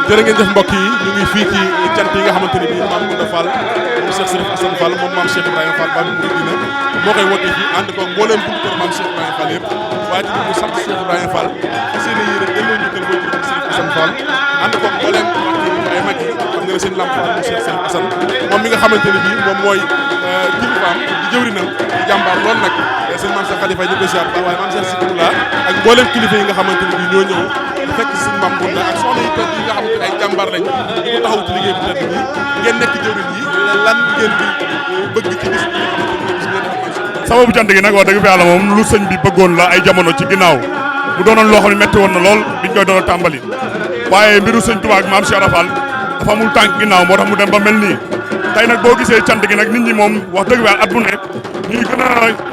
jërë ngeen jëf mbokk yi ñu ngi fii ci cant yi nga xamante ni bii maam Ngounda Fall moom Cheikh Serif Assane Fall moom maam Cheikh Ibrahima Fall Babou Mouridina moo koy wootee fii ànd ko mbooleem buntu kër maam Cheikh Ibrahima Fall yëpp waaye ci ñu sant Cheikh Ibrahima Fall fas yéene yéene delloo njukkal booy jur Serif Assane Fall ànd ko mbooleem ay mag yi xam nga ne seen lamp moom Cheikh Serif Assane moom mi nga xamante ni bii moom mooy kilifaam di jëwrinam di jàmbaar lool nag seen maam Cheikh Khalifa ñu koy ziar waaye maam Cheikh Sikula ak mbooleem kilifa yi nga xamante ni bii ñoo ñëw fekk si maam Ngounda ak soxna yi toog yi nga xamante ne ay jàmbaar lañ di ko taxaw ci liggéey bu tedd bi ngeen nekk jëwriñ yi lan ngeen di bëgg ci bis bi nga xamante ne bis ngeen di sababu cant gi nag wax dëgg fa yàlla moom lu sëñ bi bëggoon la ay jamono ci ginnaaw bu doonoon loo xam ne métti woon na lool biñ koy doon a tàmbali waaye mbiru sëñ Tuubaa ak maam Cheikh Rafal dafa amul tànk ginnaaw moo tax mu dem ba mel nii tey nag boo gisee cant gi nag nit ñi moom wax dëgg fa yàlla at bu ne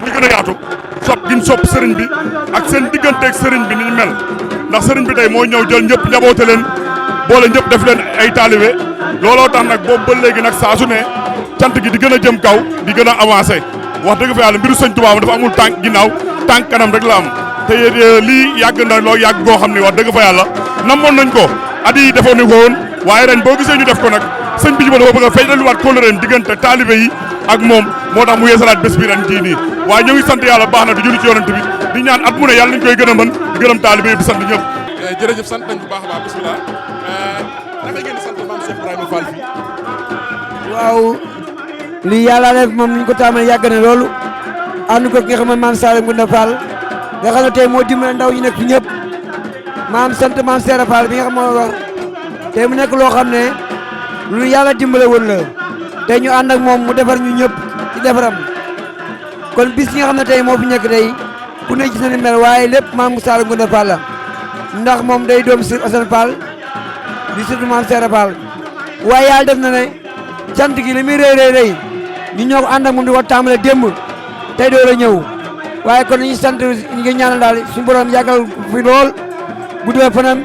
muy gën a yaatu sopp giñ sopp sëriñ bi ak seen digganteeg sëriñ bi ni ñu mel ndax sëriñ bi tey moo ñëw jël ñëpp njaboote leen boole ñëpp def leen ay taalibe looloo tax nag boobu ba léegi nag saa su ne cant gi di gën a jëm kaw di gën a avancé wax dëgg fa yàlla mbiru sëñ Tuubaa dafa amul tànk ginnaaw tànk kanam rek la am te lii yàgg na loo yàgg goo xam ne wax dëgg fa yàlla namoon nañ ko at yi defoon ni ko woon waaye ren boo gisee ñu def ko nag sëñ bi dafa bëgg a feeñaliwaat kóllëreem diggante taalibe yi ak moom moo tax mu yeesalaat bés bi ren jii nii waaye ñoo ngi sant yàlla baax na di julli ci yonent bi di ñaan at mu ne yàlla nañ koy gën a mën di gërëm taalibe yi di sant ñëpp jërëjëf sant nañ bu baax a baax bismillah naka ngeen di sant maam Cheikh Ibrahima Fall fii waaw lii yàlla def moom ñu ko tàmbalee yàgg na loolu ànd ko ki nga xam ne maam Saliou Ngounda Fall nga xam ne tey moo dimbale ndaw ñi nekk fi ñëpp maam sant maam Cheikh Fall bi nga xam moo wax tey mu nekk loo xam ne lu yàlla dimbale woon la tey ñu ànd ak moom mu defar ñu ñëpp ci defaram kon bis yi nga xam ne tey moo fi nekk tey ku ne gis na ni mel waaye lépp maam Saliou Ngounda Fall la ndax moom day doom Serif Assane Fall di surtout maam Cheikh Fall waaye yàlla def na ne cant gi li muy rëy ñu ñoo ko ànd ak moom di ko tàmbale démb tey doo la ñëw waaye kon ñu sant ñu ngi ñaanal daal suñu borom yàggal fi lool bu dee fanam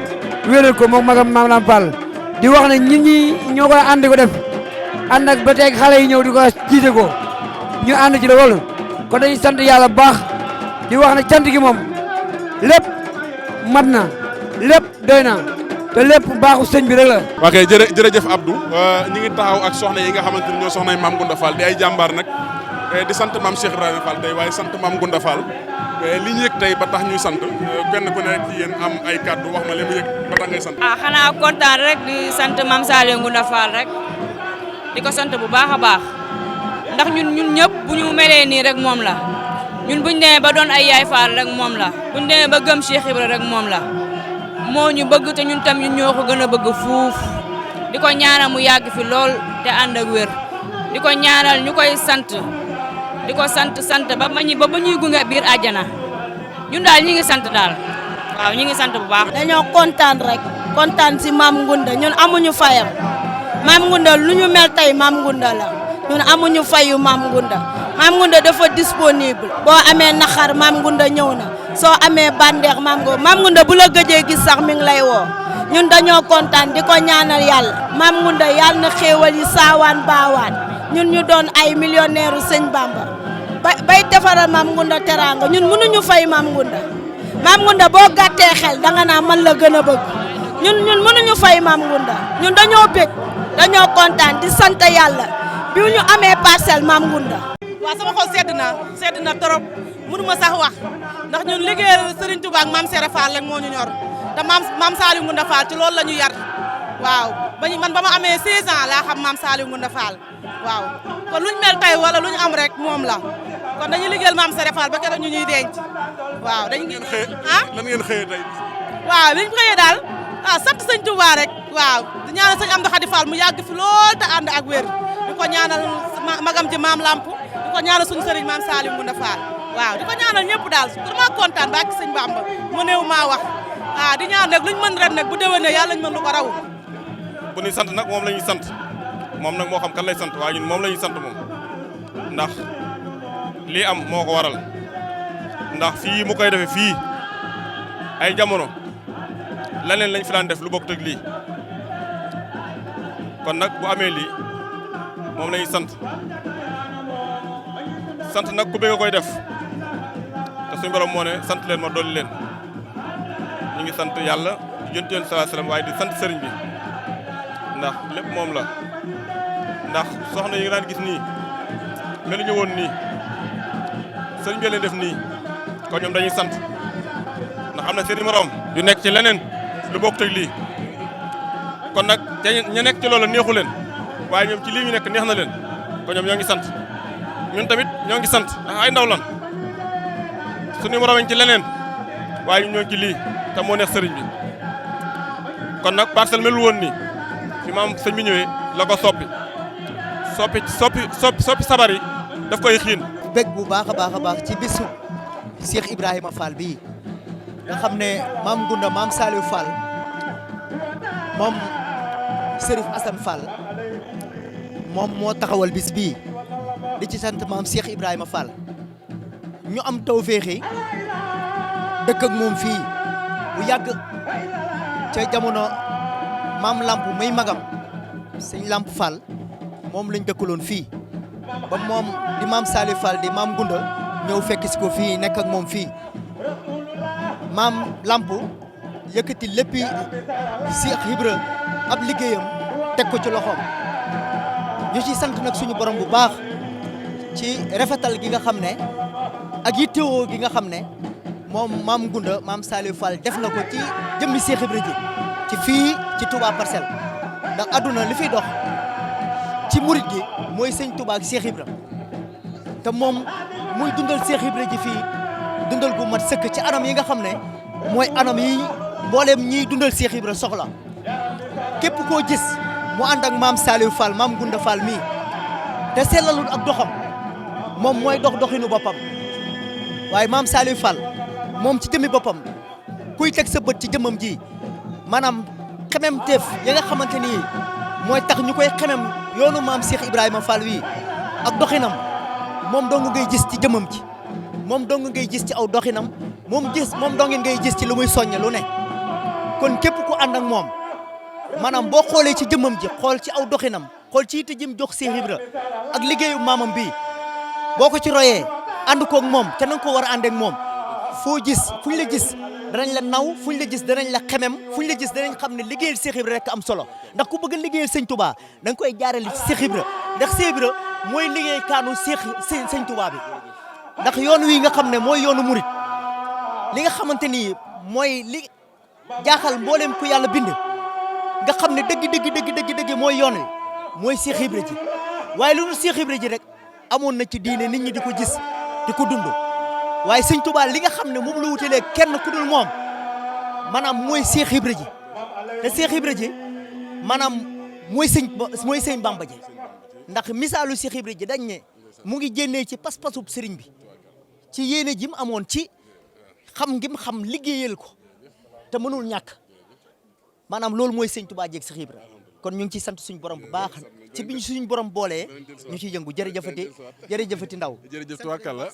wéeral ko moom magam maam Lam Fall di wax ne nit ñi ñoo koy ànd ko def ànd ak ba tey xale yi ñëw di ko jiite ko ñu ànd ci loolu kon dañuy sant yàlla bu baax di wax ne cant gi moom lépp mat na lépp doy na te lépp baaxu sëñ bi rek la. ok jërëjëf Abdou ñi ngi taxaw ak soxna yi nga xamante ni ñoo soxnay maam Ngounda Fall di ay jàmbaar nag di sant maam Cheikh Ibrahima Fall tey waaye sant maam Ngounda Fall li ñu yëg tey ba tax ñuy sant kenn ku ne ci yéen am ay kàddu wax ma li mu yëg ba tax ngay sant. xanaa kontaan rek di sant maam Saliou Ngounda Fall rek di ko sant bu baax a baax ndax ñun ñëpp bu ñu melee nii rek moom la ñun buñ demee ba doon ay yaay Fall rek moom la buñ demee ba gëm Cheikh Ibra rek moom la moo ñu bëgg te ñun tam ñun ñoo ko gën a bëgg fuuf di ko ñaanal mu yàgg fi lool te ànd ak wér di ko ñaanal ñu koy sant di ko sant ba ba ñuy gunge biir àjjana ñun daal ñi ngi sant daal waaw ñi ngi sant bu baax. dañoo kontaan rek kontaan si maam Ngounda ñun amuñu fayam maam Ngounda lu ñu mel tey maam Ngounda la ñun amuñu fayu maam Ngounda maam Ngounda dafa disponible boo amee naxar maam Ngounda ñëw na soo amee bandeex maam Ngounda bu la gëjee gis sax mi ngi lay woo ñun dañoo kontaan di ko ñaanal yàlla maam Ngounda yàlla na xéewal yi saawaan baawaan ñun ñu doon ay millionnaire u sëñ Bamba bay defaral maam Ngounda teraanga ñun mënuñu fay maam Ngounda boo gàttee xel danga naa man la gën a bëgg ñun mënuñu fay maam Ngounda ñun dañoo bég dañoo kontaan di sant yàlla bi ñu amee parcelle maam Ngounda. waaw sama xol sedd na trop mënuma sax wax ndax ñun liggéeyal Serigne Touba ak maam Cheikh Fall rek moo ñu ñor te maam Saliou Ngounda Fall ci loolu la ñu yar waaw man ba ma amee 16 ans laa xam maam Saliou Ngounda Fall waaw kon luñ mel tey wala luñ am rek moom la kon dañuy liggéeyal maam Cheikh Fall ba keroog ñu ñuy denc waaw dañu ngi lan ngeen xëyee tey waaw liñ xëyee daal sant sëñ Touba rek waaw di ñaanal sëñ Amdi Khady Fall mu yàgg fi lool te ànd ak wér di ko ñaanal magam ji maam Lamp di ko ñaanal suñu sëriñ maam Saliou Ngounda Fall waaw di ko ñaanal ñëpp daal vraiment kontaan ba ak sëñ Bamba mu néew maa wax di ñaan nag luñ mën ren nag bu déwénee yàlla ñu mën lu ko raw bu ñuy sant nag moom la ñuy sant moom nag moo xam kan lay sant waaye ñun moom la ñuy sant moom ndax lii am moo ko waral ndax fii mu koy defee fii ay jamono leneen lañ fi daan def lu bokk teg lii kon nag bu amee lii moom la ñuy sant nag ku bëgg koy def te suñu borom moo ne sant leen ma dolli leen ñu ngi sant yàlla di jënt yoon sallallahu alayhi wasallam waaye di sant sëriñ bi ndax lépp moom la ndax soxna yi nga daan gis nii meluñu woon nii sëriñ bi leen def nii kon ñoom dañuy sant ndax am na seen i morom yu nekk ci leneen lu bokk teg lii kon nag ña nekk ci loolu neexu leen waaye ñoom ci lii ñu nekk neex na leen kon ñoom ñoo ngi sant ñun tamit ñoo ngi sant ndax ay ndaw lan suñu morom ci leneen waaye ñun ñoo ngi ci lii te moo neex sëriñ bi kon nag parcelle melul woon nii fi maam sëñ bi ñëwee la ko soppi sabar yi daf koy xiin. bég bu baax a baax ci bisu Cheikh Ibrahima Fall bii nga xam ne maam Gunda maam Saliou Fall moom Serif Assane Fall moom moo taxawal bis bii di ci sant maam Cheikh Ibrahima Fall ñu am tawféexi dëkk ak moom fii bu yàgg ca jamono maam Lamp may magam sëñ Lamp Fall moom lañ dëkkaloon fii ba moom di maam Saliou Fall di maam Gunda ñëw fekk si ko fii nekk ak moom fii maam Lamp yëkkati léppi Cheikh Ibra ab liggéeyam teg ko ci loxoom ñu ci sant nag suñu borom bu baax ci rafetal gi nga xam ne ak yittewoo gi nga xam ne moom maam Gunda maam Saliou Fall def na ko ci jëmmi Cheikh Ibra ji ci fii ci Touba Parcelles ndax àdduna li fiy dox ci murit gi mooy sëñ Touba ak Cheikh Ibra te moom muy dundal Cheikh Ibra ji fii dundal gu mat sëkk ci anam yi nga xam ne mooy anam yi mbooleem ñiy dundal Cheikh Ibra soxla képp koo gis mu ànd ak maam Saliou Fall maam Gunda Fall mii te sellalul ak doxam moom mooy doxinu boppam waaye maam Saliou Fall moom ci jëmmi boppam kuy teg sa bët ci jëmmam ji maanaam xemem teef ya nga xamante ni mooy tax ñu koy xemem yoonu maam Cheikh Ibrahima Fall wii ak doxinam moom dong ngay gis ci jëmmam ji moom dong ngay gis ci aw doxinam moom dong ngay gis ci lu muy soññ lu ne kon képp ku ànd ak moom maanaam boo xoolee ci jëmmam ji xool ci aw doxinam xool ci yitte jëm jox Cheikh Ibra ak liggéeyu maamam bii boo ko ci royee ànd koog moom te na nga ko war a ànd ak moom foo gis fu ñu la gis danañ la naw fu ñu la gis danañ la xemem fu ñu la gis danañ xam ne liggéeyal Cheikh Ibra rek am solo ndax ku bëgg a liggéeyal sëñ Touba da nga koy jaarale ci Cheikh Ibra ndax Cheikh Ibra mooy liggéey kaanu sëñ Touba bi ndax yoon wi nga xam ne mooy yoonu murit li nga xamante ni mooy li jaaxal mboolem ku yàlla bind nga xam ne dëgg mooy yoon wi mooy Cheikh Ibra ji waaye lu dul Cheikh Ibra ji rek amoon na ci diine nit ñi di ko gis di ko dund waaye sëñ Touba li nga xam ne moom la wutalee kenn ku dul moom maanaam mooy Cheikh Ibra ji te Cheikh Ibra ji maanaam mooy sëñ Bamba ji ndax misaalu Cheikh Ibra ji dañ ne mu ngi génnee ci pas-pasub sëriñ bi ci yéene ji mu amoon ci xam ngim xam liggéeyal ko te mënul ñàkk maanaam loolu mooy sëñ Touba jeeg Cheikh Ibra kon ñu ngi ciy sant suñu borom bu baax ci biñ suñu borom boolee ñu ciy yëngu jërëjëfati ndaw jërëjëf tubarkalla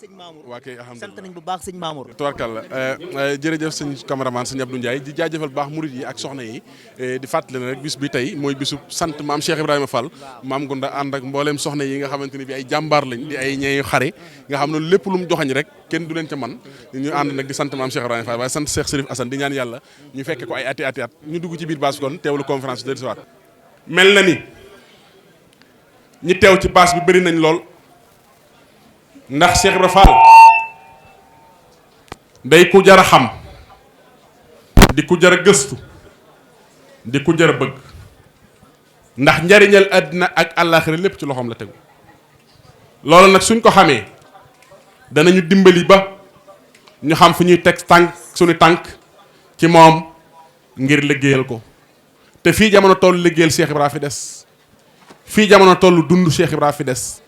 waa kay sant nañ bu baax sëñ Mamour tubarkalla jërëjëf sëñ cameraman sëñ Abdou Ndiaye di jaajëfal baax murid yi ak soxna yi di fàttali ne rek bis bi tey mooy bisu sant maam Cheikh Ibrahima Fall maam Gunda ànd ak mbooleem soxna yi nga xamante ne bi ay jàmbaar lañ di ay ñeeyu xare nga xam ne lépp lu mu joxañ rek kenn du leen ca man ñu ànd nag di sant maam Cheikh Ibrahima Fall waaye sant Cheikh Serif Assane di ñaan yàlla ñu fekke ko ay ati at ñu dugg ci biir baas kon teewlu conférence bi dellusiwaat mel na ni ñi teew ci baas bi bëri nañ lool ndax Cheikh Ibra Fall day ku jar a xam di ku jar a gëstu di ku jar a bëgg ndax njariñal àddina ak àllaaxira lépp ci loxoom la tegu loolu nag suñ ko xamee danañu dimbali ba ñu xam fu ñuy teg suñu tànk ci moom ngir liggéeyal ko te fii jamono toll liggéeyal Cheikh Ibra fi des fii jamono toll dund Cheikh Ibra fi des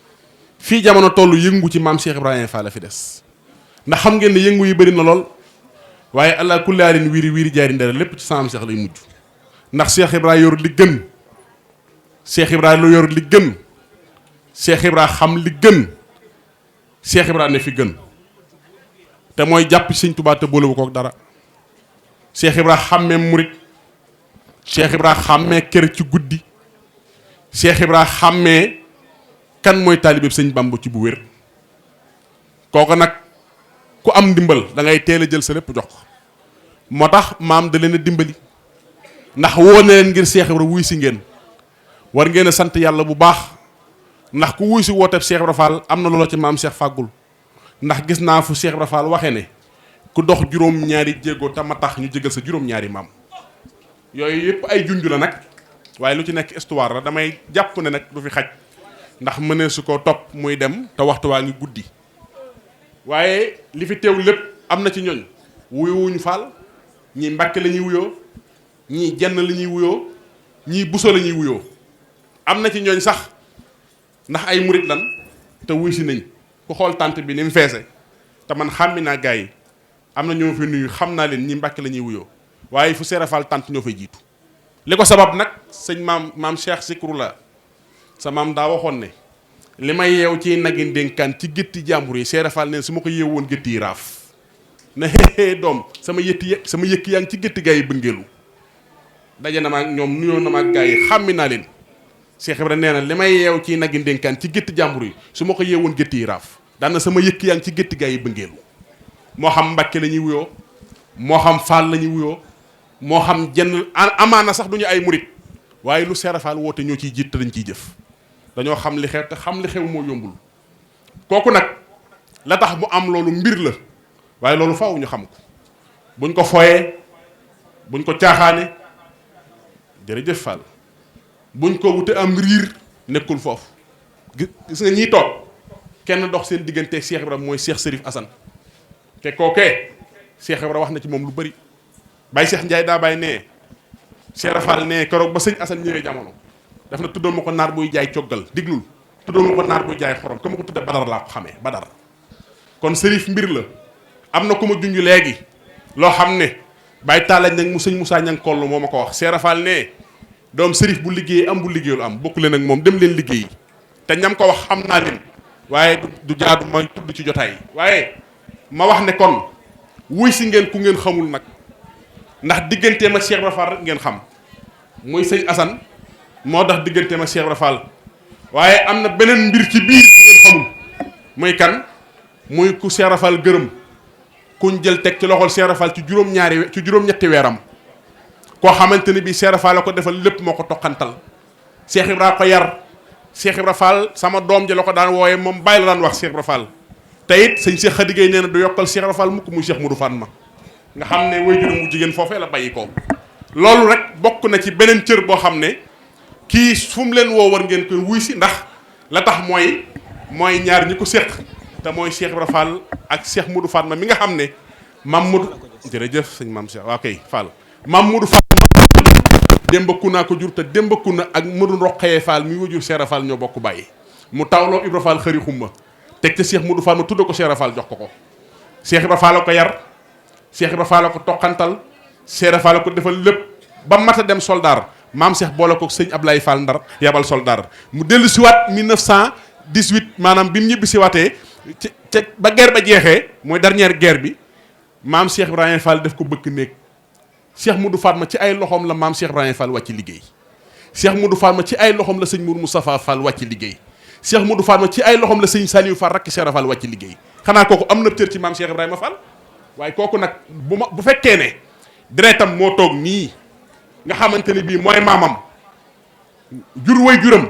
fii jamono toll yëngu ci maam Cheikh Ibrahima Fall fi des ndax xam ngeen ne yëngu yi bëri na lool waaye allah kulli haalin wiiri jaari ndara lépp ci saam Cheikh lay mujj ndax Cheikh Ibra yor li gën Cheikh Ibra lu yor li gën Cheikh Ibra xam li gën Cheikh Ibra ne fi gën te mooy jàpp Sëñ Tuubaa te boolewu kook dara Cheikh Ibra xàmmee murit Cheikh Ibra xàmmee kër ci guddi Cheikh Ibra xàmmee kan mooy taalibeeb sëñ Bamba ci bu wér kooku nag ku am ndimbal da ngay teel a jël sa lépp jox ko moo tax maam da leen a dimbali ndax woo na leen ngir Cheikh Ibra wuy si ngeen war ngeen a sant yàlla bu baax ndax ku wuy si wooteeb Cheikh Ibra Fall am na loola ci maam Cheikh fàggul ndax gis naa fu Cheikh Ibra Fall waxee ne ku dox juróom-ñaari jéego te ma tax ñu jégal sa juróom-ñaari maam yooyu yëpp ay junj la nag waaye lu ci nekk histoire la damay jàpp ne nag du fi xaj ndax mënee su ko topp muy dem te waxtu waa ngi guddi waaye li fi teew lépp am na ci ñooñ wuyuwuñu Fall ñii Mbàkke la ñuy wuyoo ñii jenn la ñuy wuyoo ñii buso la ñuy wuyoo am na ci ñooñ sax ndax ay murit lan te wuy si nañ ku xool tànt bi ni mu feese te man xàmmi naa gars yi am na ñoo fi nuyu xam naa leen ñi Mbàkke la ñuy wuyoo waaye fu Seera Fall tànt ñoo fay jiitu li ko sabab nag sëñ maam Cheikh Sikru la sa maam daa waxoon ne li may yeew ci nagi ndénkaan ci gétti jàmbur yi Seera Fall ne su ma ko yeew woon gétti yi raaf na xeexee doom sama yëkki yaa ngi ci gétti gaa yi bëngeelu daje na ma ak ñoom nuyoo na ma ak gaa yi xàmmi naa leen Cheikh Ibra nee na li may yeew ci nagi ndénkaan ci gétti jàmbur yi su ma ko yeew woon gétti yi raaf daan na sama yëkki yaa ngi ci gétti gaa yi bëngeelu moo xam Mbàkke la ñuy wuyoo moo xam Fall la ñuy wuyoo moo xam jenn amaana sax duñu ay murit waaye lu Seera Fall woote ñoo ciy jiit te dañ ciy jëf dañoo xam li xew te xam li xew moo yombul kooku nag la tax mu am loolu mbir la waaye loolu faaw ñu xam ko buñ ko foyee buñ ko caaxaane jërëjëf Fall buñ ko wute am riir nekkul foofu gis nga ñiy toog kenn dox seen digganteeg Cheikh Ibra mooy Cheikh Serif Assane te kookee Cheikh Ibra wax na ci moom lu bari Baye Cheikh Ndiaye daa bàyyi nee Seera Fall nee keroog ba sëñ Assane ñëwee jamono daf na tuddoon ma ko naar buy jaay coggal diglul tuddoon ma ko naar buy jaay xorom ka ma ko tudde Badar laa ko xamee Badar kon Serif mbir la am na ku ma junj léegi loo xam ne Baye Talla nag mu sëñ Moussa Ñang koll moo ma ko wax Seera Fall nee doom Serif bu liggéeyee am bu liggéeyul am bokku leen ak moom dem leen liggéeyi te ñam ko wax xam naa leen waaye du jaadu may tudd ci jotaay waaye ma wax ne kon wuy si ngeen ku ngeen xamul nag ndax digganteem ak Cheikh Ibra Fall rek ngeen xam muy sëñ Assane moo tax digganteem ak Cheikh Ibra Fall waaye am na beneen mbir ci biir bu ngeen xamul muy kan muy ku Cheikh Ibra Fall gërëm kuñ jël teg ci loxol Cheikh Ibra Fall ci juróom-ñetti weeram koo xamante ni bii Cheikh Ibra Fall la ko defal lépp moo ko toqantal Cheikh Ibra ko yar Cheikh Ibra Fall sama doom ji la ko daan wooye moom bàyyi la daan wax Cheikh Ibra Fall te it sëñ Cheikh Khady Gueye nee na du yokkal Cheikh Ibra Fall mukk muy Cheikh Modou Fatma nga xam ne way juróom mu jigéen foofee la bàyyi ko loolu rek bokk na ci beneen cër boo xam ne kii fu mu leen woo war ngeen koy wuy si ndax la tax mooy ñaar ñi ko séq te mooy Cheikh Ibra Fall ak Cheikh Modou Fatma mi nga xam ne Mam Modou jërëjëf sëñ Mam Cheikh waaw kay Fall Mam Modou Fatma Demba Kuna ko jur te Demba Kuna ak Modou Rokhaya Fall mi wajur Cheikh Ibra Fall ñoo bokk bàyyi mu tawloo Ibra Fall xëri xumma teg ca Cheikh Modou Fatma tudda ko Cheikh Ibra Fall jox ko Cheikh Ibra Fall ko yar Cheikh Ibra Fall ko toqantal Cheikh Ibra Fall ko defal lépp ba mat a dem soldaar maam Cheikh boole ko sëñ Ablaye Fall Ndar yabal soldaar mu dellu siwaat 1918 maanaam bi mu ñibbi siwaatee ca ba guerre ba jeexee mooy dernière guerre bi maam Cheikh Ibrahima Fall def ko bëkk néeg Cheikh Modou Fatma ci ay loxoom la maam Cheikh Ibrahima Fall wàcc liggéey Cheikh Modou Fatma ci ay loxoom la sëñ Mourou Moustapha Fall wàcc liggéey Cheikh Modou Fatma ci ay loxoom la sëñ Saliou Fall rakk Cheikh Fall wàcc liggéey xanaa kooku am na cër ci maam Cheikh Ibrahima Fall waaye kooku nag bu fekkee ne deretam moo toog nii nga xamante ni bii mooy maamam jur way juram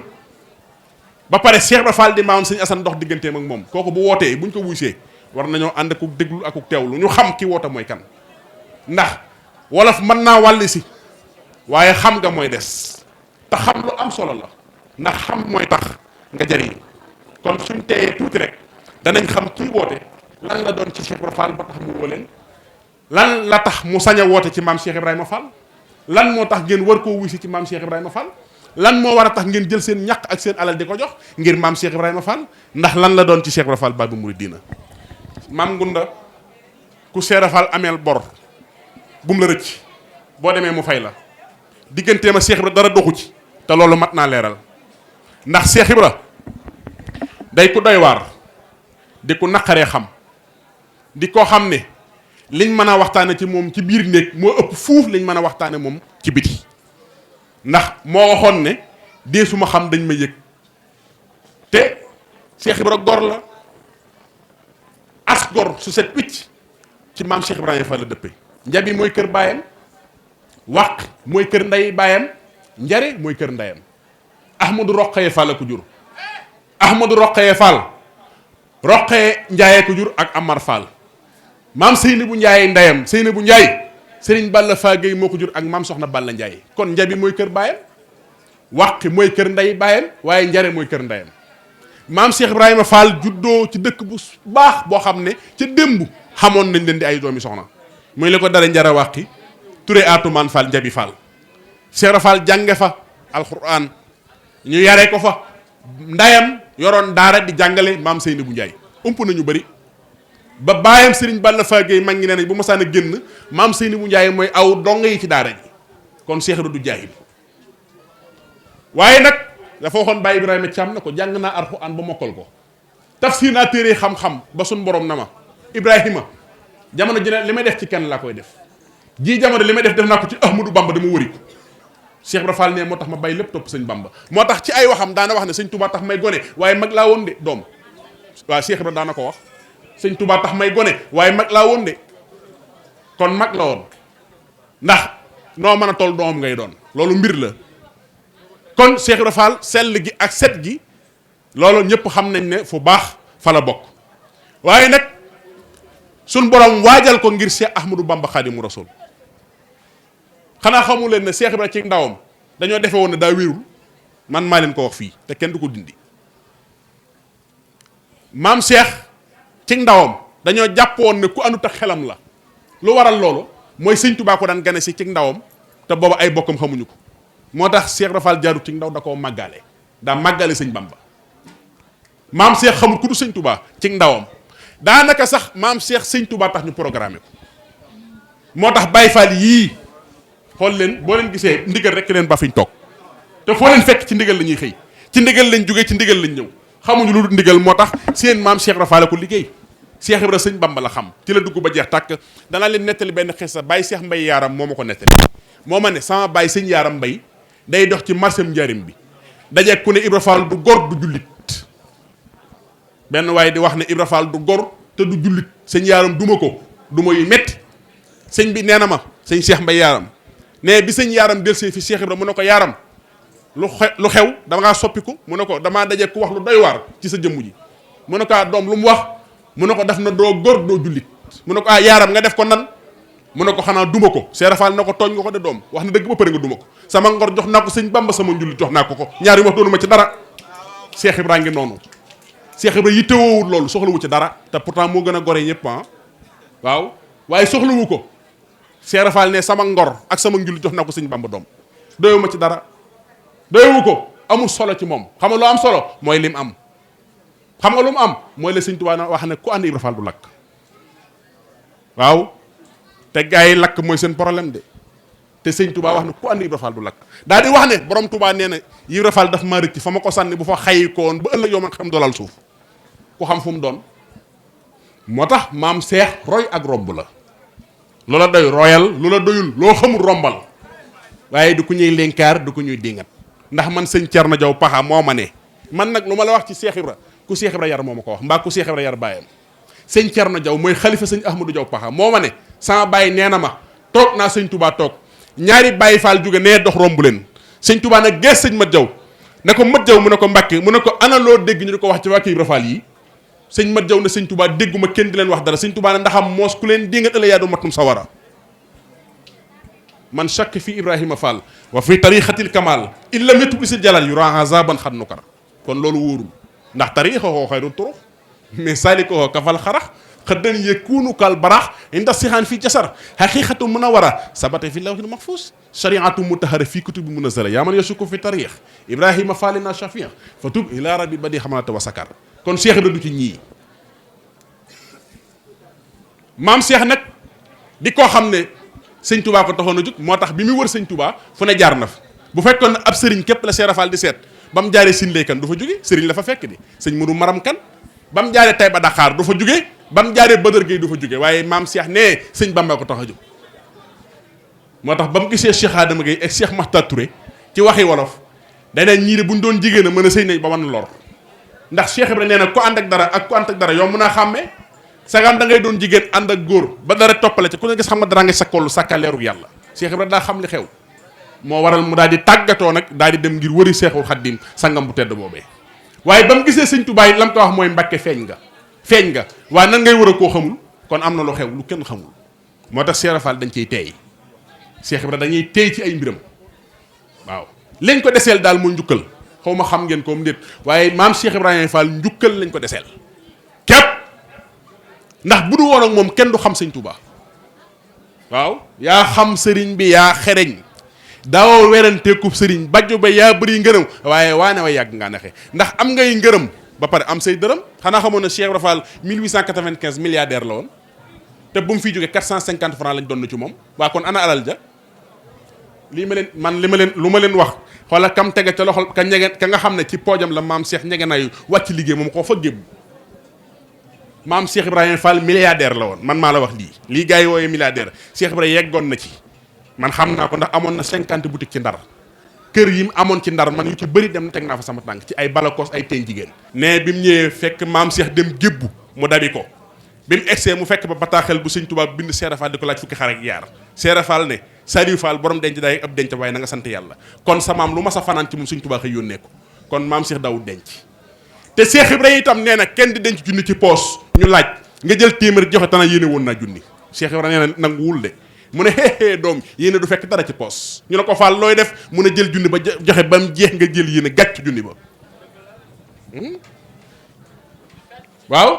ba pare Cheikh Ibra Fall di maamam sëñ Assane dox digganteem ak moom kooku bu wootee buñ ko wuysee war nañoo ànd ak déglu ak teewlu ñu xam ki woote mooy kan ndax wolof mën naa wàlli si waaye xam nga mooy des te xam lu am solo la ndax xam mooy tax nga jëriñ kon suñ teeyee tuuti rek danañ xam kii woote lan la doon ci Cheikh Ibra Fall ba tax mu woo leen lan la tax mu sañ a woote ci maam Cheikh Ibrahima Fall lan moo tax ngeen war koo wuy si ci maam Cheikh Ibrahima Fall lan moo war a tax ngeen jël seen ñaq ak seen alal di ko jox ngir maam Cheikh Ibrahima Fall ndax lan la doon ci Cheikh Ibrahima Fall Babu Mouridina maam Ngunda ku Cheikh Ibrahima Fall ameel bor bum la rëcc boo demee mu fay la digganteem a Cheikh Ibra dara doxu ci te loolu mat naa leeral ndax Cheikh Ibra day ku doy waar di ku naqaree xam di koo xam ne liñ mën a waxtaane ci moom ci biir néeg moo ëpp fuuf liñ mën a waxtaane moom ci biti ndax moo waxoon ne dee su ma xam dañ ma yëg te Cheikh Ibra gor la as gor su set picc ci maam Cheikh Ibrahima Fall la dëppe njabi mooy kër baayam wàq mooy kër ndey baayam njare mooy kër ndeyam Ahmadou Roqaye Fall ko jur Ahmadou Roqaye Fall Roqaye Ndiaye ko jur ak Amar Fall maam Seynabou Ndiaye ndeyam Seynabou Ndiaye Serigne Balla Fagey moo ko jur ak maam Soxna Balla Ndiaye kon njabi mooy kër baayam wàqi mooy kër ndey baayam waaye njare mooy kër ndeyam maam Cheikh Ibrahima Fall juddoo ci dëkk bu baax boo xam ne ca démb xamoon nañ leen di ay doomi soxna muy li ko dara njara wàqi Touré Atoumane Fall njabi Fall Cheikh Fall jànge fa alxuraan ñu yaree ko fa ndayam yoroon daara di jàngale maam Seynabou Ndiaye ëmp nañu bëri ba baayam Serigne Balla Fagey mag ngi nee nañ bu masaan a génn maam Seynabou Ndiaye mooy aw dong yi ci daara ji kon Cheikh du jaahil waaye nag dafa waxoon Baye Ibrahima Thiam na ko jàng naa alxuraan ba mokkal ko tafsir naa téere xam-xam ba suñ borom na ma Ibrahima jamono ji ne li may def ci kenn laa koy def jii jamono li may def naa ko ci Ahmadou Bamba dama wëri ko Cheikh Ibra Fall ne moo tax ma bay lépp topp sëñ Bamba moo tax ci ay waxam daana wax ne sëñ Touba tax may gone waaye mag laa woon de doom waaw Cheikh Ibra daana ko wax sëñ Touba tax may gone waaye mag laa woon de kon mag la woon ndax noo mën a toll doom ngay doon loolu mbir la kon Cheikh Ibra Fall sell gi ak set gi loolu ñëpp xam nañ ne fu baax fa la bokk waaye nag suñ borom waajal ko ngir Cheikh Ahmadou Bamba Khadimu Rasul xanaa xamu leen ne Cheikh Ibra ci ndawam dañoo defe woon ne daa wérul man maa leen ko wax fii te kenn du ko dindi maam Cheikh ci ndawam dañoo jàpp woon ne ku àndut ak xelam la lu waral loolu mooy sëñ Tuubaa ko daan gane si ci ndawam te booba ay bokkam xamuñu ko moo tax Cheikh Ibra Fall jaarut ci ndaw da koo màggaale daa màggaale sëñ Bamba maam Cheikh xamul ku du sëñ Tuubaa ci ndawam daanaka sax maam Cheikh sëñ Tuubaa tax ñu programmé ko moo tax Baye Fall yii xool leen boo leen gisee ndigal rek leen ba fiñ toog te foo leen fekk ci ndigal la ñuy xëy ci ndigal lañ jógee ci ndigal lañ ñëw xamuñu lu dul ndigal moo tax seen maam Cheikh Ibra Fall ko liggéey Cheikh Ibra sëñ Bamba la xam ci la dugg ba jeex tàkk danaa leen nettali benn xissa Baye Cheikh Mbay yaaram moo ma ko nettali moo ma ne sama Baye sëñ yaaram Mbay day dox ci marchem njaarim bi daje ku ne Ibra Fall du gor du jullit benn waaye di wax ne Ibra Fall du gor te du jullit sëñ yaaram duma ko duma yu metti sëñ bi nee na ma sëñ Cheikh Mbay yaaram ne bi sëñ yaaram delsee fi Cheikh Ibra mu ne ko yaaram lu xew dama ngaa soppiku mu ne ko damaa daje ku wax lu doy waar ci sa jëmm ji mu ne ko doom lu mu wax mu ne ko def na doo góor doo jullit mu ne ko yaaram nga def ko nan mu ne ko xanaa duma ko Cheikh Ibra Fall na ko tooñ nga ko de doom wax na dëgg ba pare nga duma ko sama ngor jox naa ko sëñ Bamba sama njullit jox naa ko ko ñaari wax doonu ma ci dara Cheikh Ibra ngi noonu Cheikh Ibra yittewoowul loolu soxlawu ci dara te pourtant moo gën a gore ñëpp waaw waaye soxlawu ko Cheikh Ibra Fall ne sama ngor ak sama njullit jox naa ko sëñ Bamba doom doyewu ma ci dara doyewu ko amul solo ci moom xam nga lu am solo mooy lim am xam nga lu mu am mooy la sëñ Tuubaa wax ne ku ànd Ibra Fall du lakk waaw te gars yi lakk mooy seen problème de te sëñ Tuubaa wax ne ku ànd Ibra Fall du lakk daal di wax ne borom Tuubaa nee na Ibra Fall daf maa rëcc fa ma ko sànni bu fa xayi ko woon ba ëllëg yow man xam dolal suuf ku xam fu mu doon moo tax maam Seex roy ak romb la loola doy royal loola doyul loo xamul rombal waaye du ko ñuy lenkaar du ko ñuy dingat ndax man sëñ Cerno Jaw Paxa moo ma ne man nag lu ma la wax ci Cheikh Ibra ku Cheikh Ibra yar moo ma ko wax mbaa ku Cheikh Ibra yar bàyyam sëñ Cerno Jaw mooy xalifa sëñ Ahmadou Jaw Paxa moo ma ne sama bàyyi nee na ma toog naa sëñ Touba toog ñaari Baye Fall jóge nee dox romb leen sëñ Touba nag gees sëñ Mat Jaw ne ko Mat Jaw mu ne ko Mbàkke mu ne ko ana loo dégg ñu di ko wax ci waa kii Ibra Fall yi sëñ Mat Jaw ne sëñ Touba dégguma kenn di leen wax dara sëñ Touba ne ndaxam moos ku leen di nga ëllëg yaa du matum sawara man shakk fi Ibrahima Fall wa fi tariqatil kamal illa métub li si jalal yu rahazaban xat nukara kon loolu wóorul ndax tariqahu xayru turux mais salikoho kafal xarax xëddan yekunu kal barax inda sixaan fii jasar xaqiqatu munawara sabate fi lawhil mahfuz shariatu mutahara fii kutubi munazala yaa man yasuku fi tariq Ibrahima Fallina shafiq fa tub ila rabbi badi xamanata wa sakar kon Cheikh Ibra du ci ñii maam Cheikh nag di koo xam ne sëñ Touba ko taxoon a jóg moo tax bi muy wër sëñ Touba fu ne jaar na fa bu fekkoon ne ab sëriñ képp la Cheikh Ibra Fall di seet ba mu jaaree Sinlay kan du fa jóge sëriñ la fa fekk di sëñ Mourou Maram kan ba mu jaaree Taïba Dakar du fa jóge ba mu jaaree Badar Gueye du fa jóge waaye maam Cheikh nee sëñ Bamba ko tax a jóg moo tax ba mu gisee Cheikh Adama Gueye ak Cheikh Makhtar Touré ci waxi wolof daneen ñii de bu ñu doon jigéen a mën a sëy nañ ba mën lor ndax Cheikh Ibra nee na ku ànd ak dara ak ku ànd ak dara yow mën a xàmmee sagam da ngay doon jigéen ànd ak góor ba dara toppale ca ku ne gis xam nga dara ngay sakkoolu sàkka leeru yàlla Cheikh Ibra daa xam li xew moo waral mu daal di tàggatoo nag daal di dem ngir wëri Seexul Xaddim sangam bu tedd boobee waaye ba mu gisee sëñ Tuubaa lam ko wax mooy Mbàkke feeñ nga waaye nan ngay wër a koo xamul kon am na lu xew lu kenn xamul moo tax Cheikh Fall dañ ciy teey Cheikh Ibra dañuy teey ci ay mbiram waaw lañ ko deseel daal mooy njukkal xaw ma xam ngeen ko mu déet waaye maam Cheikh Ibrahima Fall njukkal lañ ko deseel képp ndax bu du woon ak moom kenn du xam sëñ Tuubaa waaw yaa xam sëriñ bi yaa xereñ daawoo weranteekub sëriñ bajjo ba yaa bëri ngërëm waaye waane wa yàgg ngaa nexe ndax am ngay ngërëm ba pare am say dërëm xanaa xamoon na Cheikh Ibra Fall 1895 milliardaire la woon te bu mu fiy jógee 450 francs lañ doon na ci moom waa kon ana alal ja lii ma leen man lu ma leen wax xoola kam tege ca loxol ka nga xam ne ci poojam la maam Cheikh ñegenaayu wàcc liggéey moom koo fa gébbu maam Cheikh Ibrahima Fall milliardaire la woon man maa la wax lii gars yi wooyee milliardaire Cheikh Ibrahima yeggoon na ci man xam naa ko ndax amoon na 50 boutique ci Ndar kër yi mu amoon ci Ndar man yu ci bëri dem na teg naa fa sama tànk ci ay balakos ay teen jigéen ne bi mu ñëwee fekk maam Cheikh dem gébbu mu dabi ko bi mu egsee mu fekk ba bataaxel bu sëñ Tuubaa bind Seera Fall di ko laaj fukki xar ak yaar Seera Fall ne Saliou Fall borom denc daay ab denc waaye na nga sant yàlla kon sa maam lu ma sa fanaan ci moom sëñ Tuubaa xëy yónnee ko kon maam Cheikh dawul denc te Cheikh Ibrahima itam nee na kenn di denc junni ci poos ñu laaj nga jël téeméer joxe tana yéene woon naa junni Cheikh Ibrahima nee na nanguwul de mu ne xeexee doom yéene du fekk dara ci poos ñu ne ko Fall looy def mu ne jël junni ba joxe ba mu jeex nga jël yéene gàcc junni ba waaw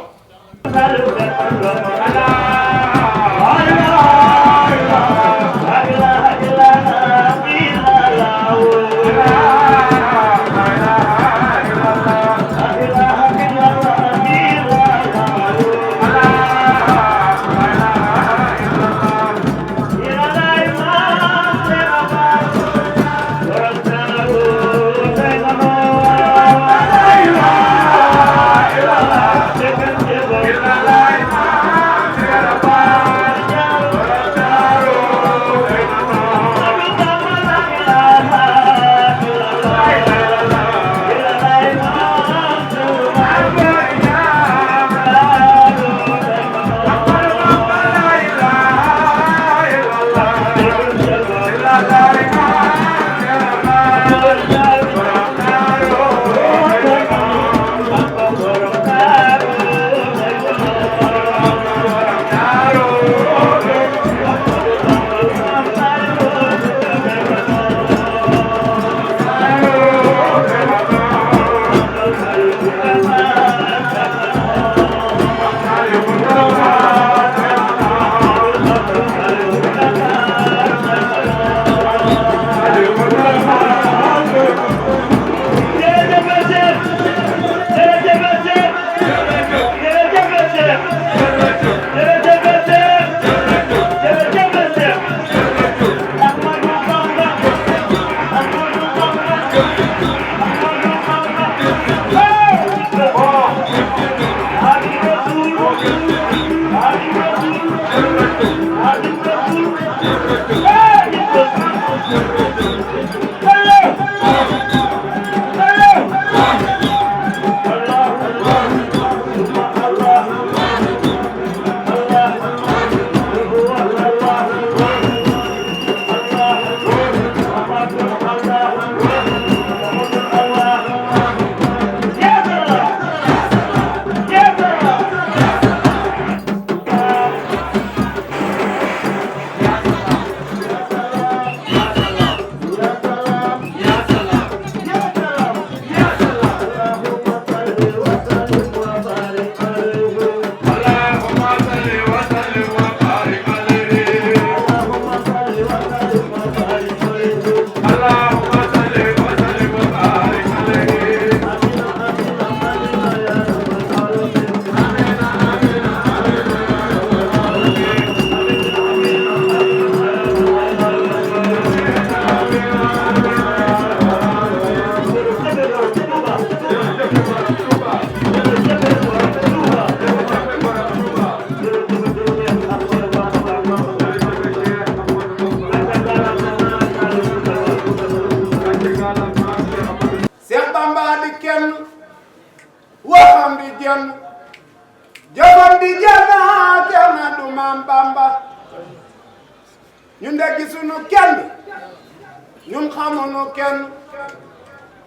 ñun xamuñu kenn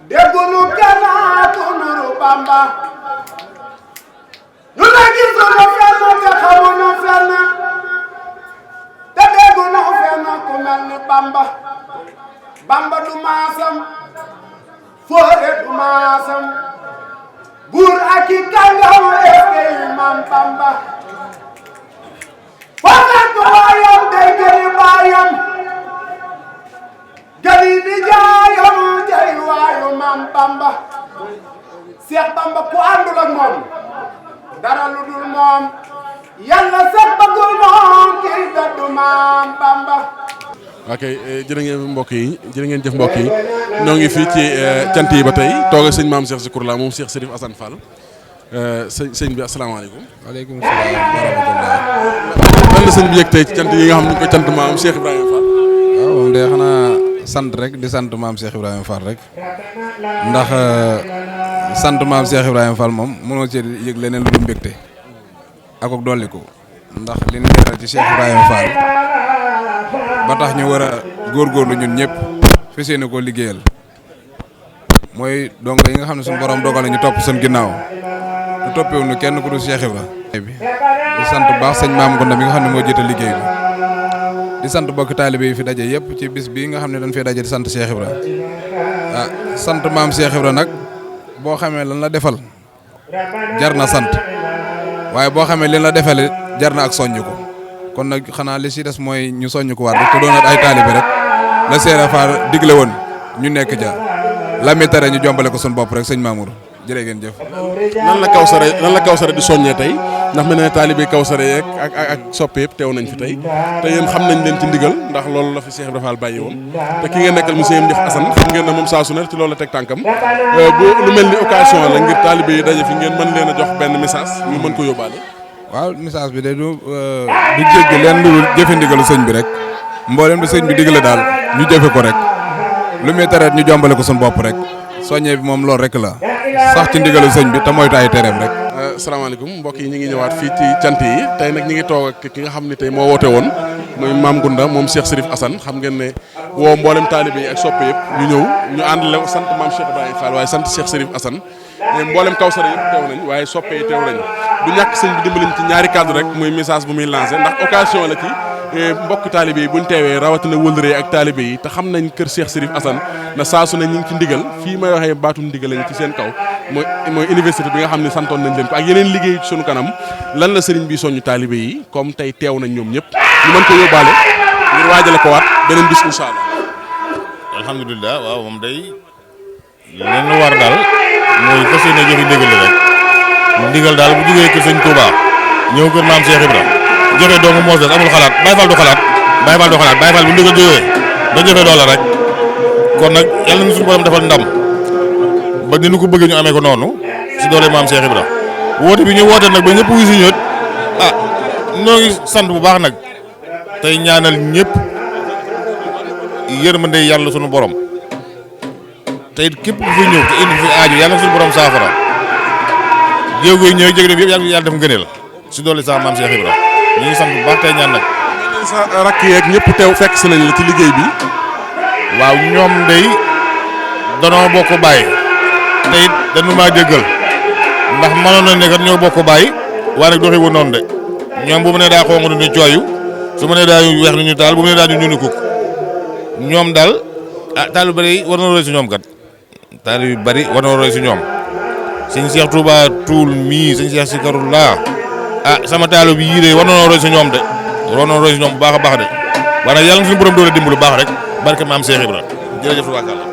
dégguñu kenn ku nuru Bamba ñu la gisuñu fenn te xamuñu fenn te dégguñu fenn ku mel ni Bamba Bamba du maasam Fóore du maasam buur ak i kàngam eskey Maam Bamba fokk waayam day gëni baayam gëni di jaayam jay waayu Maam Bamba Seex Bamba ku àndul ak moom dara lu dul moom yàlla sax bëggul moom kii daddu Maam Bamba. ok jërë ngeen mbokk yi jërë ngeen jëf mbokk yi ñoo ngi fii ci cant yi ba tey toog ak sëñ Maam Cheikh Zikroulahi moom Cheikh Serif Assane Fall sëñ bi asalaamaaleykum. waaleykum salaam wa rahmatulah. lan la sëñ bi yëg tey ci cant yi nga xam ne ñu ko cant maam Cheikh Ibrahima Fall. waaw moom de xanaa sant rek di sant maam Cheikh Ibrahima Fall rek ndax sant maam Cheikh Ibrahima Fall moom mënoo cee yëg leneen lu dul mbégte ak ak dolliku ndax li ñu leeral ci Cheikh Ibrahima Fall ba tax ñu war a góorgóorlu ñun ñëpp fas yéene koo liggéeyal mooy donc yi nga xam ne suñu borom dogal na ñu topp seen ginnaaw du toppewuñu kenn ku dul Cheikh Ibra di sant bu baax sëñ Maam Ngunda mi nga xam ne moo jiite liggéey bi di sant bokk taalibe yi fi daje yëpp ci bis bii nga xam ne dañ fee daje di sant Cheikh Ibra sant maam Cheikh Ibra nag boo xamee lan la defal jar na sant waaye boo xamee leen la defal jar na ak soññ ko kon nag xanaa li si des mooy ñu soññ ko waat rek te doonat ay taalibe rek la Seera Faal digle woon ñu nekk ja la mi tere ñu jombale ko suñu bopp rek sëñ Mamour jërë ngeen jëf. lan la Kawsara di soññee tey ndax mel ne taalibe Kawsara yeeg ak soppe yëpp teew nañ fi tey te yéen xam nañ leen ci ndigal ndax loolu la fi Cheikh Ibrahima Fall bàyyi woon te ki ngeen nekkal monsieur Ndiaye Assane xam ngeen ne moom saa su ne ci loolu la teg tànkam bu lu mel ni occasion la ngir taalibe yi daje fi ngeen mën leen a jox benn message ñu mën ko yóbbaale. waaw message bi de du jéggi leen lu jëfe ndigalu sëñ bi rek mboolem du sëñ bi digale daal ñu jëfe ko rek lu muy tere ñu jombale ko suñu bopp rek soññee bi moom loolu rek la sax ci ndigalu sëñ bi te moytu ay tereem rek. salaamaaleykum mbokk yi ñu ngi ñëwaat fii ci cant yi tey nag ñu ngi toog ak ki nga xam ne tey moo woote woon muy Maam Ngunda moom Cheikh Serif Assane xam ngeen ne woo mboolem taalibe yi ak soppe yëpp ñu ñëw ñu àndale sant maam Cheikh Ibrahima Fall waaye sant Cheikh Serif Assane mboolem Kawsara yëpp teew nañ waaye soppe yi teew nañ du ñàkk sëñ bi dimbaliñ ci ñaari kàddu rek muy message bu muy lancé ndax occasion la ci mbokk taalibe yi buñ teewee rawatina wëllëree ak taalibe yi te xam nañ kër Cheikh Serif Assane na saa su ne ñu ngi ci ndigal fii may waxee baatum ndigal lañ ci seen kaw mooy université bi nga xam ne santoon nañ leen ko ak yeneen liggéey ci sunu kanam lan la sëriñ bi soññu taalibe yi comme tey teew nañ ñoom ñëpp ñu mën ko yóbbaale ngir waajale ko waat beneen bis incha allah. alhamdulilah waaw moom day leen lu war daal mooy fas yéene joxe ndigal rek ndigal daal bu jógee kër sëñ Touba ñëw kër maam Cheikh Ibra joxe doomu moos des amul xalaat Baye Fall du xalaat Baye Fall du xalaat Baye Fall bu ndigal jógee da joxe loola rek kon nag yàlla na suñu borom defal ndam ba ni nu ko bëggee ñu amee ko noonu si doole maam Cheikh Ibra woote bi ñu woote nag ba ñëpp wuyu si ñëpp noo ngi sant bu baax nag tey ñaanal ñëpp yërmande yàlla sunu borom te it képp ku fi ñëw te indi fi aaju yàlla sunu borom saafara jéego yi ñëw jéego yëpp yàlla def ngëneel si doole sax maam Cheikh Ibra ñu ngi sant bu baax tey ñaan nag. sa rakk yeeg ñëpp teew fekk si nañ la ci liggéey bi. waaw ñoom day danoo bokk bàyyi te it dañu maa déggal ndax mënoon na ne kat ñoo bokk bàyyi waaye nag doxee wu noonu de ñoom bu mu ne daa xonq du ñu cooyu su ma nee daa weex du ñu taal bu mu ne daa ñu kuk ñoom daal taal yu bëri war na roy si ñoom kat taal yu bëri war na roy si ñoom sëñ Cheikh Touba Toul mii sëñ Cheikh Zikroulahi sama taal bi yii de war na roy si ñoom de war na roy si ñoom bu baax a baax de waaye nag yàlla na suñu borom doole dimbalu baax rek barke maam Cheikh Ibra jërëjëf tubaarkalla